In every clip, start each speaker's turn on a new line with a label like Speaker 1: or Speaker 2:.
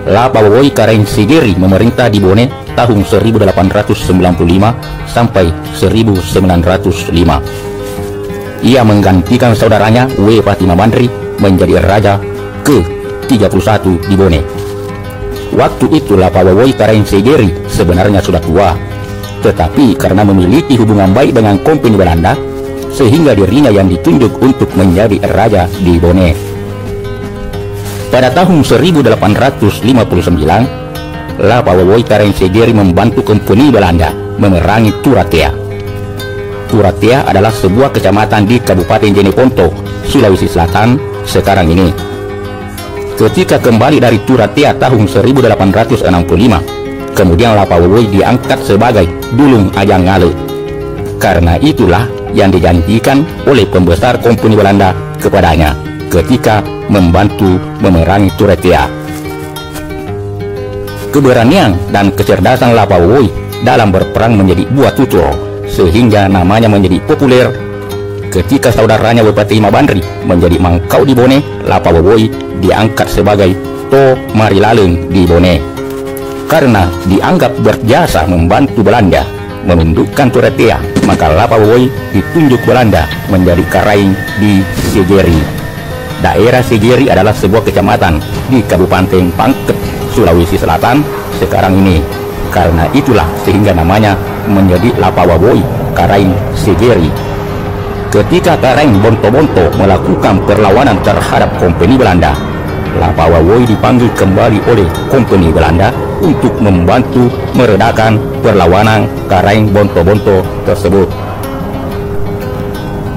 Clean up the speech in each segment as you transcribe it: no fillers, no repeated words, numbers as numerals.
Speaker 1: Lapawoi Karaeng Segeri memerintah di Bone tahun 1895 sampai 1905. Ia menggantikan saudaranya W. Patima Mandri menjadi raja ke-31 di Bone. Waktu itu Lapawoi Karaeng Segeri sebenarnya sudah tua, tetapi karena memiliki hubungan baik dengan Kompeni Belanda, sehingga dirinya yang ditunjuk untuk menjadi raja di Bone. Pada tahun 1859, Lapawoi Karaeng Segeri membantu Kompeni Belanda memerangi Turatea. Turatea adalah sebuah kecamatan di Kabupaten Jeneponto, Sulawesi Selatan sekarang ini. Ketika kembali dari Turatea tahun 1865, kemudian Lapawoi diangkat sebagai Dulung Ajang Ngale. Karena itulah yang dijanjikan oleh pembesar Kompeni Belanda kepadanya ketika membantu memerangi Turatea. Keberanian dan kecerdasan Lapawoi dalam berperang menjadi buah tutur, sehingga namanya menjadi populer. Ketika saudaranya Bupati Mabandri menjadi mangkau di Bone, Lapawoi diangkat sebagai To Marilaleng di Bone. Karena dianggap berjasa membantu Belanda menundukkan Turatea, maka Lapawoi ditunjuk Belanda menjadi Karaeng di Segeri. Daerah Segeri adalah sebuah kecamatan di Kabupaten Pangkep, Sulawesi Selatan sekarang ini. Karena itulah sehingga namanya menjadi Lapawoi Karaeng Segeri. Ketika Karaeng Bonto-Bonto melakukan perlawanan terhadap Kompeni Belanda, Lapawoi dipanggil kembali oleh Kompeni Belanda untuk membantu meredakan perlawanan Karaeng Bonto-Bonto tersebut.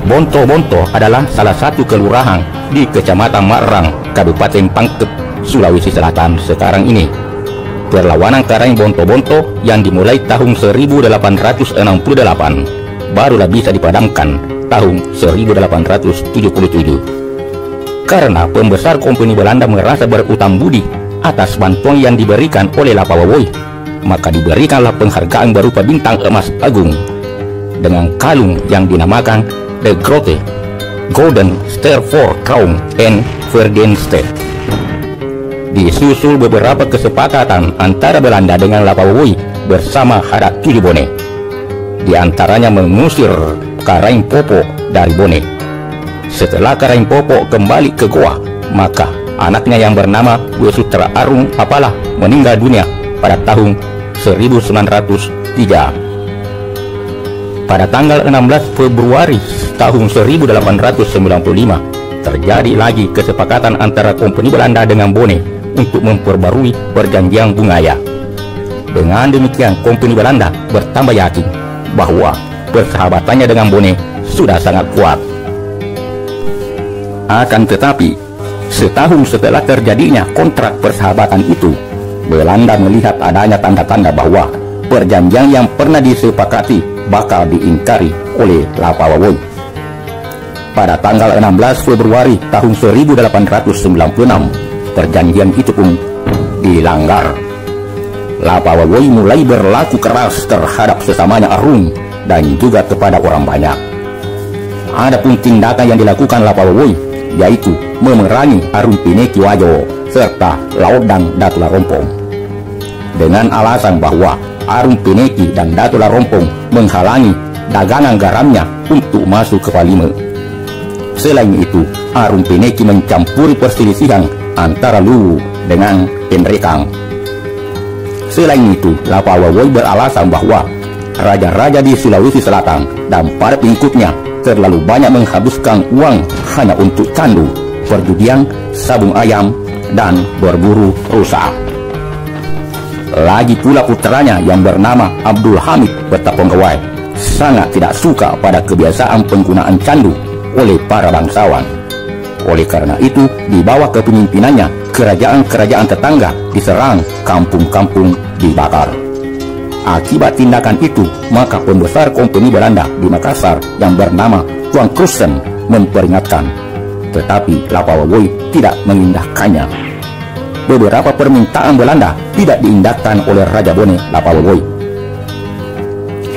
Speaker 1: Bonto-Bonto adalah salah satu kelurahan di Kecamatan Marang, Kabupaten Pangkep, Sulawesi Selatan sekarang ini. Perlawanan Karaeng Bonto-Bonto yang dimulai tahun 1868 barulah bisa dipadamkan tahun 1877. Karena pembesar Kompeni Belanda merasa berutang budi atas bantuan yang diberikan oleh Lapawoi, maka diberikanlah penghargaan berupa bintang emas agung dengan kalung yang dinamakan The Grote Golden Star for Crown and Verdienste. Disusul beberapa kesepakatan antara Belanda dengan Lapawoi bersama Hadat di Bone. Di antaranya mengusir Karaeng Popo dari Bone. Setelah Karaeng Popo kembali ke Goa, maka anaknya yang bernama Wesutra Arung Apalah meninggal dunia pada tahun 1903. Pada tanggal 16 Februari tahun 1895 terjadi lagi kesepakatan antara Kompeni Belanda dengan Bone untuk memperbarui perjanjian Bungaya. Dengan demikian Kompeni Belanda bertambah yakin bahwa persahabatannya dengan Bone sudah sangat kuat. Akan tetapi, setahun setelah terjadinya kontrak persahabatan itu, Belanda melihat adanya tanda-tanda bahwa perjanjian yang pernah disepakati bakal diingkari oleh Lapawoi. Pada tanggal 16 Februari tahun 1896, perjanjian itu pun dilanggar. Lapawoi mulai berlaku keras terhadap sesamanya Arung dan juga kepada orang banyak. Adapun tindakan yang dilakukan Lapawoi yaitu memerangi Arung Pineki Wajo serta Laodang Datula Rompong dengan alasan bahwa Arung Pineki dan Datula Rompong menghalangi dagangan garamnya untuk masuk ke Palime. Selain itu, Arung Pineki mencampuri perselisihan antara Luwu dengan Penrekang. Selain itu, Lapawoi beralasan bahwa raja-raja di Sulawesi Selatan dan para pengikutnya terlalu banyak menghabiskan uang hanya untuk candu, perjudian, sabung ayam, dan berburu rusa. Lagi pula putranya yang bernama Abdul Hamid Bertaponggawai sangat tidak suka pada kebiasaan penggunaan candu oleh para bangsawan. Oleh karena itu, di bawah kepemimpinannya, kerajaan-kerajaan tetangga diserang, kampung-kampung dibakar. Akibat tindakan itu, maka pembesar Kompeni Belanda di Makassar yang bernama Tuan Krusen memperingatkan, tetapi Lapawoi tidak mengindahkannya. Beberapa permintaan Belanda tidak diindahkan oleh Raja Bone Lapawoi.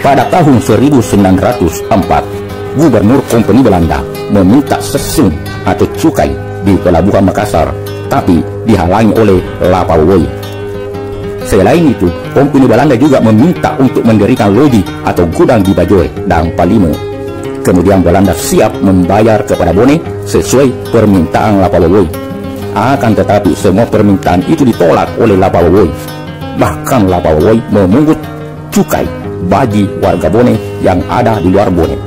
Speaker 1: Pada tahun 1904, Gubernur Kompeni Belanda meminta sesung atau cukai di pelabuhan Makassar, tapi dihalangi oleh Lapawoi Selain itu, Kompeni Belanda juga meminta untuk mendirikan loji atau gudang di Bajoy dan Palime. Kemudian Belanda siap membayar kepada Bone sesuai permintaan Lapawawoi. Akan tetapi semua permintaan itu ditolak oleh Lapawawoi. Bahkan Lapawawoi memungut cukai bagi warga Bone yang ada di luar Bone.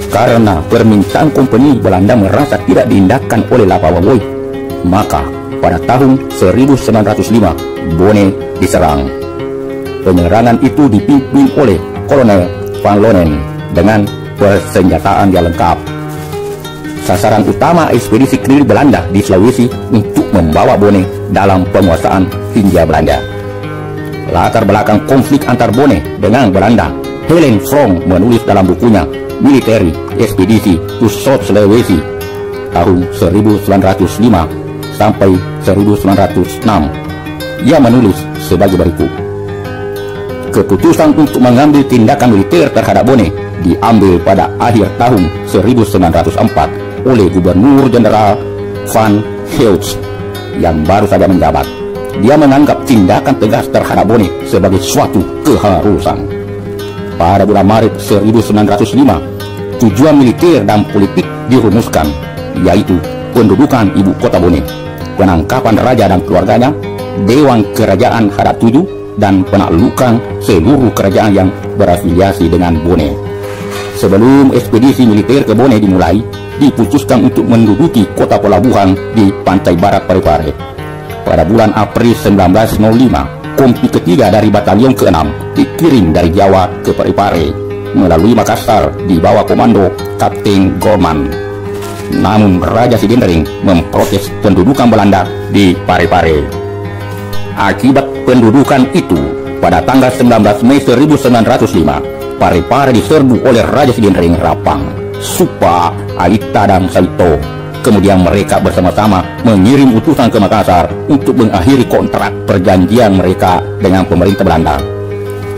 Speaker 1: Karena permintaan Kompeni Belanda merasa tidak diindahkan oleh Lapawawoi, maka pada tahun 1905 Bone diserang. Penyerangan itu dipimpin oleh Kolonel Van Loenen dengan persenjataan yang lengkap. Sasaran utama ekspedisi keliling Belanda di Sulawesi untuk membawa Bone dalam penguasaan Hindia Belanda. Latar belakang konflik antar Bone dengan Belanda, Helen Frong menulis dalam bukunya Military Expedition to South Sulawesi tahun 1905 sampai 1906. Ia menulis sebagai berikut. Keputusan untuk mengambil tindakan militer terhadap Bone diambil pada akhir tahun 1904 oleh Gubernur Jenderal Van Heut yang baru saja menjabat. Dia menganggap tindakan tegas terhadap Bone sebagai suatu keharusan. Pada bulan Maret 1905, tujuan militer dan politik dirumuskan, yaitu pendudukan ibu kota Bone, penangkapan raja dan keluarganya, Dewan Kerajaan Hadap Tujuh, dan penaklukan seluruh kerajaan yang berafiliasi dengan Bone. Sebelum ekspedisi militer ke Bone dimulai, diputuskan untuk menduduki kota pelabuhan di pantai barat Parepare. Pada bulan April 1905, kompi ketiga dari Batalion ke-6 dikirim dari Jawa ke Parepare melalui Makassar di bawah komando Kapten Gorman. Namun Raja Sidendering memprotes pendudukan Belanda di Parepare. Akibat pendudukan itu, pada tanggal 19 Mei 1905, Parepare diserbu oleh Raja Sidendering Rapang, Supa, Aita, dan Saito. Kemudian mereka bersama-sama mengirim utusan ke Makassar untuk mengakhiri kontrak perjanjian mereka dengan pemerintah Belanda.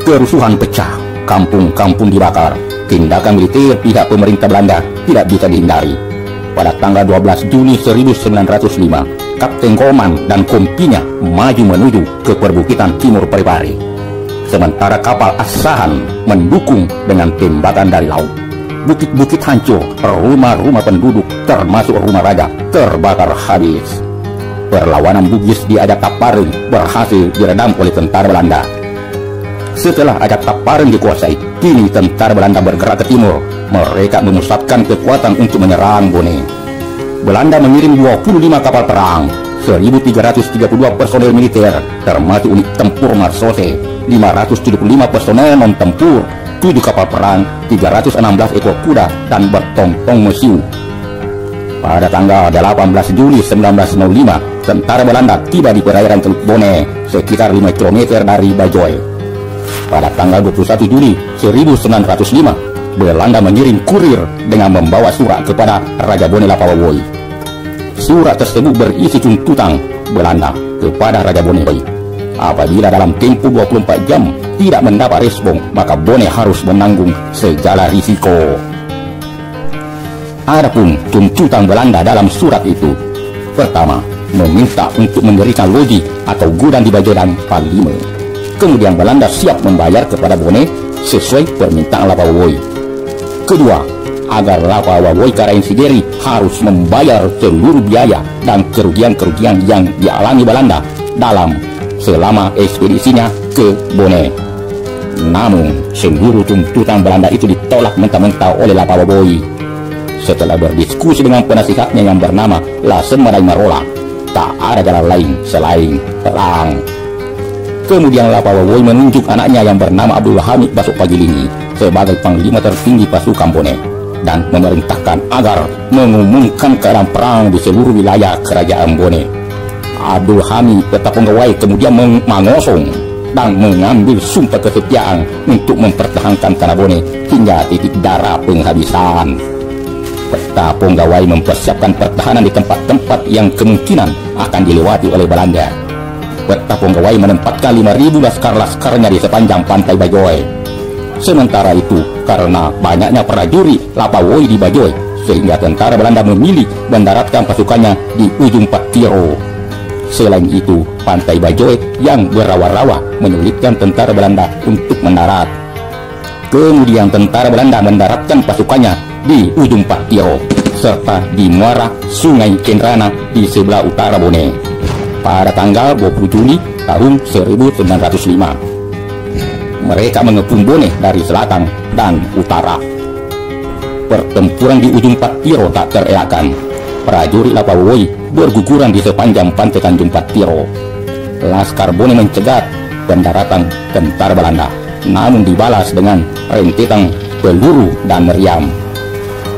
Speaker 1: Kerusuhan pecah, kampung-kampung dibakar. Tindakan militer pihak pemerintah Belanda tidak bisa dihindari. Pada tanggal 12 Juni 1905, Kapten Gorman dan kompinya maju menuju ke perbukitan timur Parepare. Sementara kapal Asahan mendukung dengan tembakan dari laut. Bukit-bukit hancur, rumah-rumah penduduk termasuk rumah raja terbakar habis. Perlawanan Bugis di Ajak Tapareng berhasil diredam oleh tentara Belanda. Setelah Ajak Tapareng dikuasai, kini tentara Belanda bergerak ke timur. Mereka memusatkan kekuatan untuk menyerang Bone. Belanda mengirim 25 kapal perang, 1.332 personel militer, termasuk unit tempur Marsose, 575 personel non-tempur, 7 kapal perang, 316 ekor kuda, dan bertong-tong mesiu. Pada tanggal 18 Juli 1905, tentara Belanda tiba di perairan Teluk Bone, sekitar 5 km dari Bajoy. Pada tanggal 21 Juli 1905, Belanda mengirim kurir dengan membawa surat kepada Raja Bone Lapawawoi. Surat tersebut berisi tuntutan Belanda kepada Raja Bone. Apabila dalam tempo 24 jam tidak mendapat respon, maka Bone harus menanggung segala risiko. Adapun tuntutan Belanda dalam surat itu, pertama, meminta untuk mendirikan loji atau gudang di Bajoy dan Palime. Kemudian Belanda siap membayar kepada Bone sesuai permintaan Lapawawoi. Kedua, agar Lapawawoi Karaengsigeri harus membayar seluruh biaya dan kerugian-kerugian yang dialami Belanda selama ekspedisinya ke Bone. Namun, seluruh tuntutan Belanda itu ditolak mentah-mentah oleh Lapawawoi. Setelah berdiskusi dengan penasihatnya yang bernama Lasen Madai Marola, tak ada jalan lain selain perang. Kemudian Lapawawoi menunjuk anaknya yang bernama Abdul Hamid Basuk Pagilingi sebagai panglima tertinggi pasukan Bone dan memerintahkan agar mengumumkan keadaan perang di seluruh wilayah kerajaan Bone. Abdul Hamid tetap pegawai kemudian mengosong dan mengambil sumpah kesetiaan untuk mempertahankan tanah Bone hingga titik darah penghabisan. Peta Ponggawai mempersiapkan pertahanan di tempat-tempat yang kemungkinan akan dilewati oleh Belanda. Peta Ponggawai menempatkan 5.000 laskar-laskarnya di sepanjang pantai Bajoy. Sementara itu, karena banyaknya prajurit Lapawawoi di Bajoy, sehingga tentara Belanda memilih mendaratkan pasukannya di ujung Patiro. Selain itu, Pantai Bajoe yang berawa-rawa menyulitkan tentara Belanda untuk mendarat. Kemudian tentara Belanda mendaratkan pasukannya di ujung Patiro serta di muara Sungai Cenrana di sebelah utara Bone pada tanggal 20 Juli tahun 1905. Mereka mengepung Bone dari selatan dan utara. Pertempuran di ujung Patiro tak terelakkan. Prajurit Lapawoi berguguran di sepanjang pantai Tanjung Patiro. Laskar Bone mencegat pendaratan tentara Belanda, namun dibalas dengan rentetan peluru dan meriam.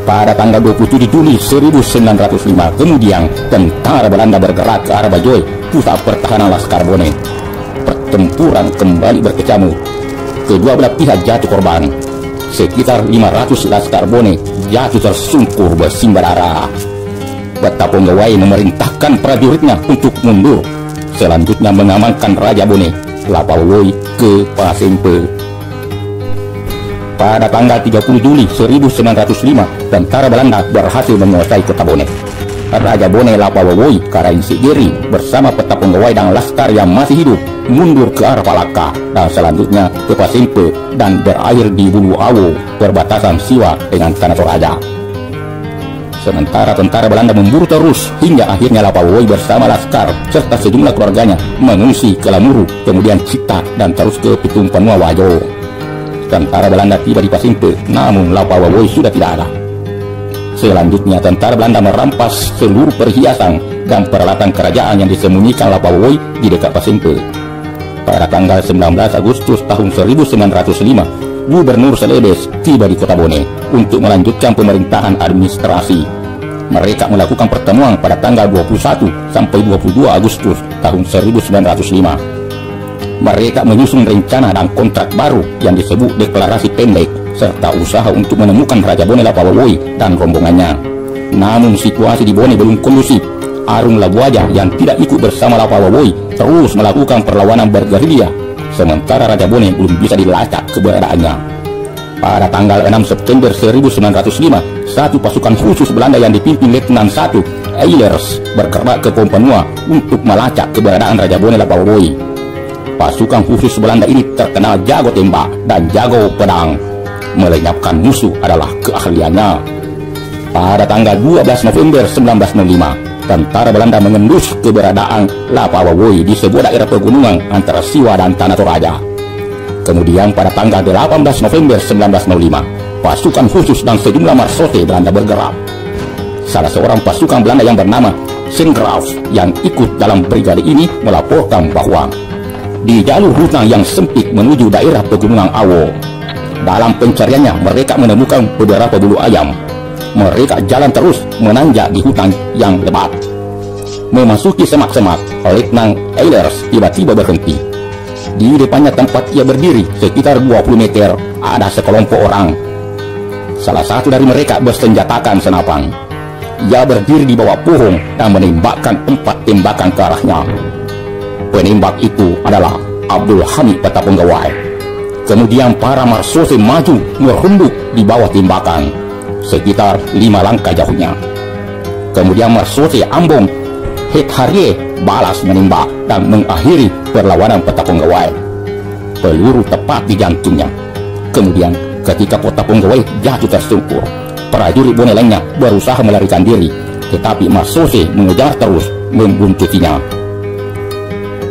Speaker 1: Pada tanggal 27 Juli 1905 kemudian tentara Belanda bergerak ke arah Bajoe, pusat pertahanan Laskar Bone. Pertempuran kembali berkecamuk. Kedua belah pihak jatuh korban. Sekitar 500 Laskar Bone jatuh tersungkur bersimbah darah. Betapongawai memerintahkan prajuritnya untuk mundur. Selanjutnya mengamankan Raja Bone, Lapawoi, ke Pasempe. Pada tanggal 30 Juli 1905, tentara Belanda berhasil menguasai kota Bone. Raja Bone Lapawoi Karainsigiri bersama Petapongawai dan laskar yang masih hidup mundur ke arah Palaka dan selanjutnya ke Pasempe dan berakhir di Bulu Awo, perbatasan Siwa dengan Tanah Toraja. Sementara tentara Belanda memburu terus hingga akhirnya Lapawoi bersama laskar serta sejumlah keluarganya mengungsi ke Lamuru, kemudian Cita dan terus ke Pitung Panua Wajo. Tentara Belanda tiba di Pasempe, namun Lapawoi sudah tidak ada. Selanjutnya tentara Belanda merampas seluruh perhiasan dan peralatan kerajaan yang disembunyikan Lapawoi di dekat Pasempe. Pada tanggal 19 Agustus tahun 1905, Gubernur Seledes tiba di kota Bone untuk melanjutkan pemerintahan administrasi. Mereka melakukan pertemuan pada tanggal 21 sampai 22 Agustus tahun 1905. Mereka menyusun rencana dan kontrak baru yang disebut deklarasi pendek serta usaha untuk menemukan Raja Bone Lapawoi dan rombongannya. Namun situasi di Bone belum kondusif. Arung Labuaja yang tidak ikut bersama Lapawoi terus melakukan perlawanan bergerilya, sementara Raja Bone belum bisa dilacak keberadaannya. Pada tanggal 6 September 1905, satu pasukan khusus Belanda yang dipimpin Letnan 1 Eilers bergerak ke Pompanua untuk melacak keberadaan Raja Bone Lapawoi. Pasukan khusus Belanda ini terkenal jago tembak dan jago pedang. Melenyapkan musuh adalah keahliannya. Pada tanggal 12 November 1905, tentara Belanda mengendus keberadaan Lapawoi di sebuah daerah pegunungan antara Siwa dan Tanah Toraja. Kemudian pada tanggal 18 November 1905, pasukan khusus dan sejumlah marsote Belanda bergerak. Salah seorang pasukan Belanda yang bernama Sengraaf yang ikut dalam brigade ini melaporkan bahwa di jalur hutan yang sempit menuju daerah pegunungan Awo, dalam pencariannya mereka menemukan beberapa bulu ayam. Mereka jalan terus menanjak di hutan yang lebat. Memasuki semak-semak, Letnan Eilers tiba-tiba berhenti. Di depannya tempat ia berdiri sekitar 20 meter ada sekelompok orang. Salah satu dari mereka bersenjatakan senapan. Ia berdiri di bawah pohon dan menembakkan 4 tembakan ke arahnya. Penembak itu adalah Abdul Hamid Petapongawai. Kemudian para marsose maju merunduk di bawah tembakan sekitar 5 langkah jauhnya. Kemudian marsose Ambong Het Harye balas menembak dan mengakhiri perlawanan Petapongawai. Peluru tepat di jantungnya. Kemudian ketika Petapongawai jatuh tersungkur, prajurit Bone lainnya berusaha melarikan diri, tetapi marsose mengejar terus membuntutinya.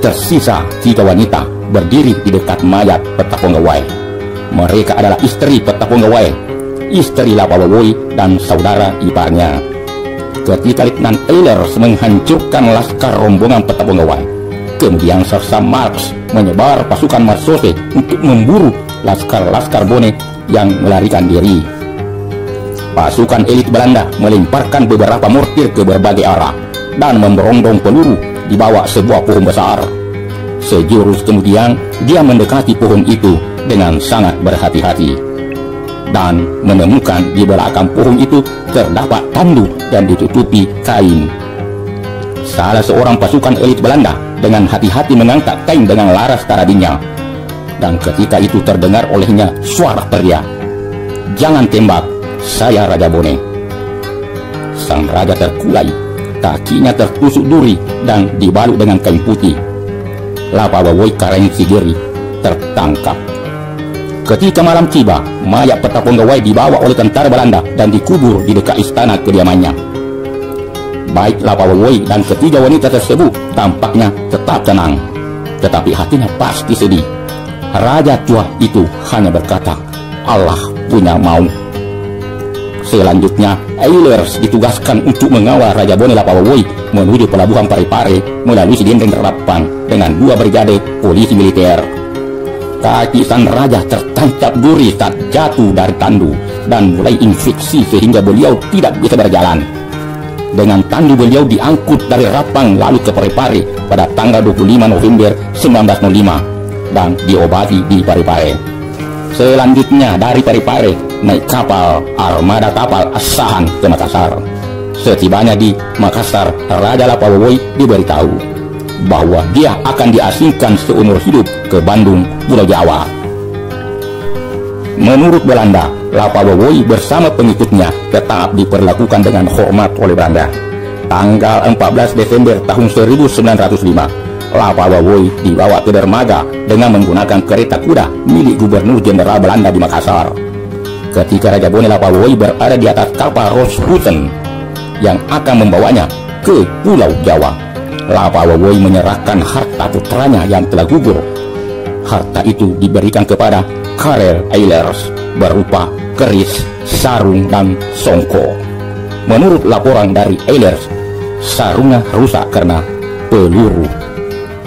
Speaker 1: Tersisa 3 wanita berdiri di dekat mayat Petapongawai. Mereka adalah istri Petapongawai, istri Lapawoi dan saudara iparnya. Ketika Letnan Eilers menghancurkan laskar rombongan Petapongawai, kemudian Sersa Marx menyebar pasukan marsose untuk memburu laskar-laskar Bone yang melarikan diri. Pasukan elit Belanda melemparkan beberapa mortir ke berbagai arah dan memberondong peluru di bawah sebuah pohon besar. Sejurus kemudian dia mendekati pohon itu dengan sangat berhati-hati dan menemukan di belakang pohon itu terdapat tanduk dan ditutupi kain. Salah seorang pasukan elit Belanda dengan hati-hati mengangkat kain dengan laras karabinnya, dan ketika itu terdengar olehnya suara teriak, "Jangan tembak, saya Raja Bone." Sang raja terkulai kakinya tertusuk duri dan dibalut dengan kain putih. Lapawawoi Karensigiri tertangkap. Ketika malam tiba, mayat Petaponggawai dibawa oleh tentara Belanda dan dikubur di dekat istana kediamannya. Baik Lapawawoi dan ketiga wanita tersebut tampaknya tetap tenang, tetapi hatinya pasti sedih. Raja tua itu hanya berkata, Allah punya mau. Selanjutnya, Eilers ditugaskan untuk mengawal Raja Bone Lapawawoi menuju pelabuhan Parepare melalui Sidendeng 8 dengan 2 brigade polisi militer. Kaki sang raja tertancap duri saat jatuh dari tandu dan mulai infeksi sehingga beliau tidak bisa berjalan. Dengan tandu beliau diangkut dari Rapang lalu ke Parepare pada tanggal 25 November 1905 dan diobati di Parepare. Selanjutnya dari Parepare naik kapal armada kapal Asahan ke Makassar. Setibanya di Makassar, Raja Lapawawoi diberitahu bahwa dia akan diasingkan seumur hidup ke Bandung, Pulau Jawa. Menurut Belanda, Lapawawoi bersama pengikutnya tetap diperlakukan dengan hormat oleh Belanda. Tanggal 14 Desember tahun 1905, Lapawawoi dibawa ke dermaga dengan menggunakan kereta kuda milik Gubernur Jenderal Belanda di Makassar. Ketika Raja Bone Lapawawoi berada di atas kapal Roosevelt yang akan membawanya ke Pulau Jawa, Lapawawoi menyerahkan harta putranya yang telah gugur. Harta itu diberikan kepada Karel Eilers berupa keris, sarung, dan songko. Menurut laporan dari Eilers, sarungnya rusak karena peluru.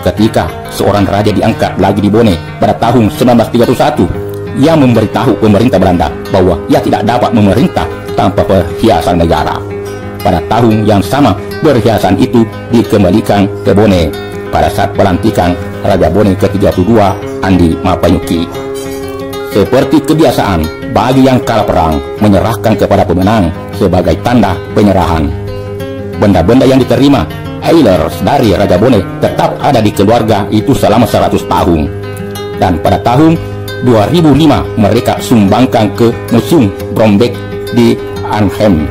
Speaker 1: Ketika seorang raja diangkat lagi di Bone pada tahun 1931, ia memberitahu pemerintah Belanda bahwa ia tidak dapat memerintah tanpa perhiasan negara. Pada tahun yang sama, perhiasan itu dikembalikan ke Bone pada saat pelantikan Raja Bone ke-32 Andi Mapanyuki. Seperti kebiasaan, bagi yang kalah perang menyerahkan kepada pemenang sebagai tanda penyerahan. Benda-benda yang diterima Eilers dari Raja Bone tetap ada di keluarga itu selama 100 tahun. Dan pada tahun 2005 mereka sumbangkan ke Museum Brombeek di Arnhem.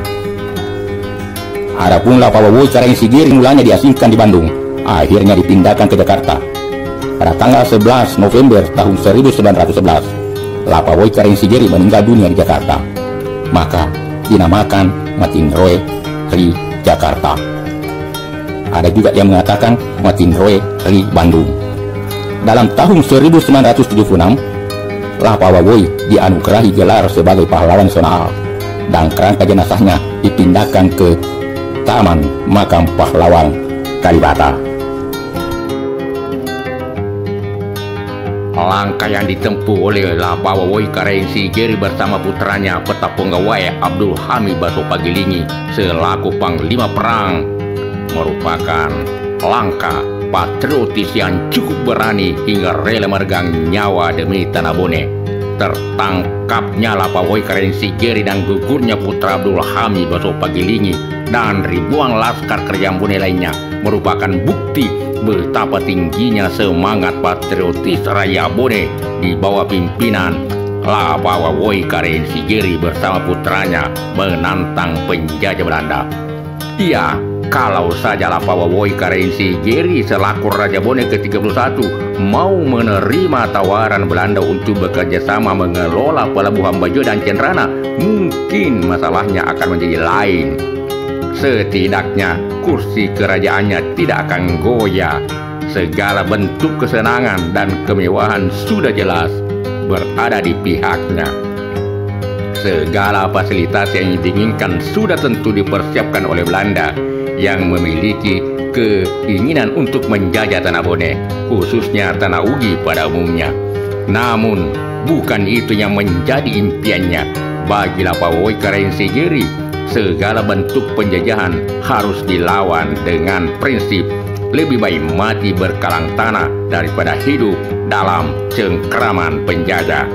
Speaker 1: Adapun Lapawawoi Karensigiri mulanya diasingkan di Bandung, akhirnya dipindahkan ke Jakarta. Pada tanggal 11 November tahun 1911, Lapawawoi Karensigiri meninggal dunia di Jakarta. Maka dinamakan Matinroe Ri Jakarta. Ada juga yang mengatakan Matinroe Ri Bandung. Dalam tahun 1976, Lapawawoi dianugerahi gelar sebagai pahlawan nasional dan kerangka jenazahnya dipindahkan ke Taman Makam Pahlawan Kalibata. Langkah yang ditempuh oleh Lapawawoi Karensigiri bersama putranya Petaponggawai Abdul Hamid Basopagilingi selaku Panglima Perang merupakan langkah patriotis yang cukup berani hingga rela meregang nyawa demi tanah Bone. Tertangkapnya Lapawawoi Karensigiri dan gugurnya putra Abdul Hamid Basopagilingi dan ribuan laskar kerajaan Bone lainnya merupakan bukti betapa tingginya semangat patriotis rakyat Bone di bawah pimpinan Lapawawoi Karensigiri bersama putranya menantang penjajah Belanda. Kalau saja Lapawawoi Karensigiri selaku Raja Bone ke-31 mau menerima tawaran Belanda untuk bekerja sama mengelola pelabuhan Bajo dan Cenrana, mungkin masalahnya akan menjadi lain. Setidaknya kursi kerajaannya tidak akan goyah. Segala bentuk kesenangan dan kemewahan sudah jelas berada di pihaknya. Segala fasilitas yang diinginkan sudah tentu dipersiapkan oleh Belanda yang memiliki keinginan untuk menjajah tanah Bone, khususnya tanah Ugi pada umumnya. Namun, bukan itu yang menjadi impiannya. Bagi Lapawawoi Karensigiri, segala bentuk penjajahan harus dilawan dengan prinsip lebih baik mati berkalang tanah daripada hidup dalam cengkraman penjajah.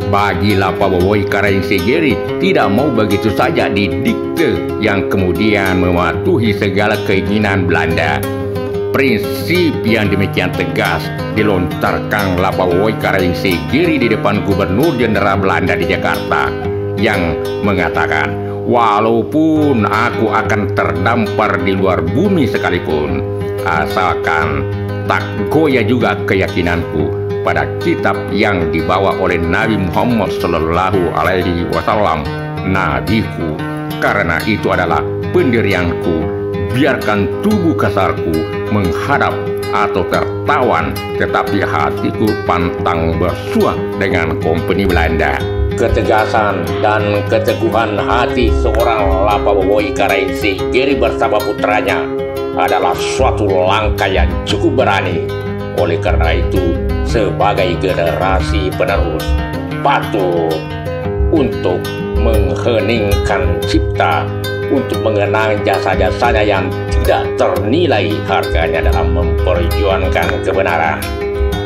Speaker 1: Bagi Lapawawoi Karensigiri tidak mau begitu saja didikte yang kemudian mematuhi segala keinginan Belanda. Prinsip yang demikian tegas dilontarkan Lapawawoi Karensigiri di depan Gubernur Jenderal Belanda di Jakarta yang mengatakan Walaupun aku akan terdampar di luar bumi sekalipun, asalkan tak goyah juga keyakinanku pada kitab yang dibawa oleh Nabi Muhammad Sallallahu Alaihi Wasallam, nabiku. Karena itu adalah pendirianku. Biarkan tubuh kasarku menghadap atau tertawan, tetapi hatiku pantang bersuah dengan kompeni Belanda. Ketegasan dan keteguhan hati seorang Lapa Wawoy Karensi Giri bersama putranya adalah suatu langkah yang cukup berani. Oleh karena itu, sebagai generasi penerus, patut untuk mengheningkan cipta, untuk mengenang jasa-jasanya yang tidak ternilai harganya dalam memperjuangkan kebenaran.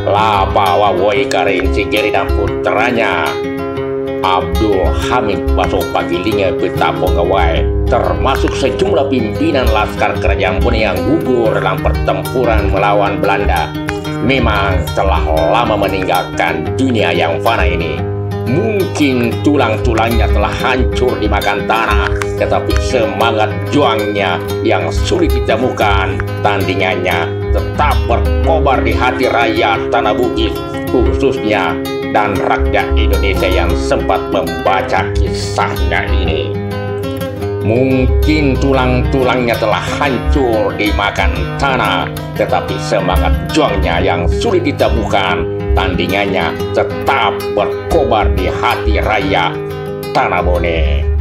Speaker 1: Lapa Wawoy Karensi Giri dan putranya Abdul Hamid Baso Pagilinga Petapo Gawai, termasuk sejumlah pimpinan laskar kerajaan Boneh yang gugur dalam pertempuran melawan Belanda, memang telah lama meninggalkan dunia yang fana ini. Mungkin tulang-tulangnya telah hancur dimakan tanah, tetapi semangat juangnya yang sulit ditemukan tandingannya tetap berkobar di hati rakyat Tanah Bugis khususnya, dan rakyat Indonesia yang sempat membaca kisahnya ini. Mungkin tulang-tulangnya telah hancur dimakan tanah, tetapi semangat juangnya yang sulit ditemukan tandingannya tetap berkobar di hati rakyat Tanah Boneh.